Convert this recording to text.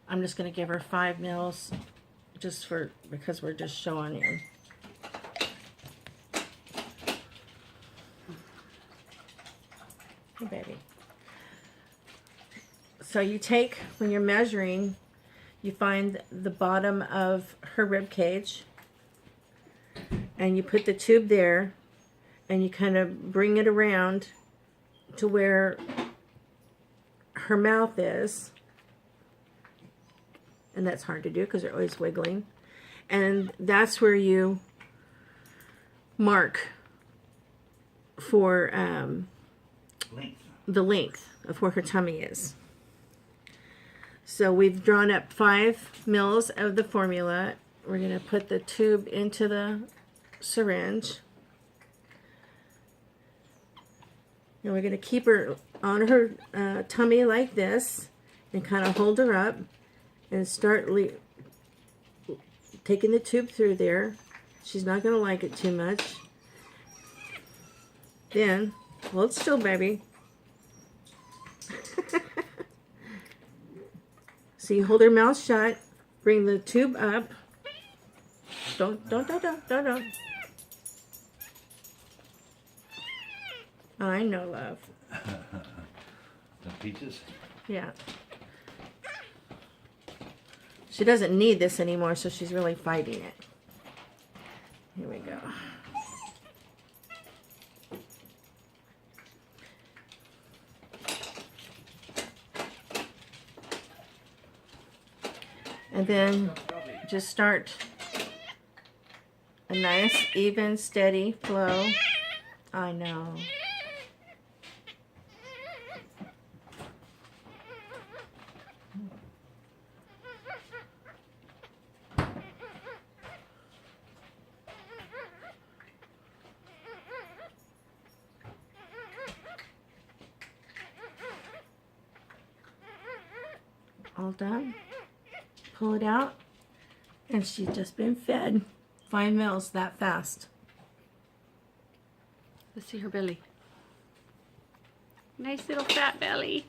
I'm just going to give her 5 mils just because we're just showing you. Hey, baby. So you take, when you're measuring, you find the bottom of her rib cage and you put the tube there and you kind of bring it around to where her mouth is. And that's hard to do because they're always wiggling. And that's where you mark for the length of where her tummy is. So we've drawn up 5 mils of the formula. We're going to put the tube into the syringe. And we're going to keep her on her tummy like this and kind of hold her up and start taking the tube through there. She's not going to like it too much. Then, hold still, baby. So you hold her mouth shut, bring the tube up. Don't. I know, love. The peaches? Yeah. She doesn't need this anymore, so she's really fighting it. Here we go. And then just start a nice, even, steady flow. I know. All done. Pull it out, and she's just been fed 5 mils that fast. Let's see her belly. Nice little fat belly.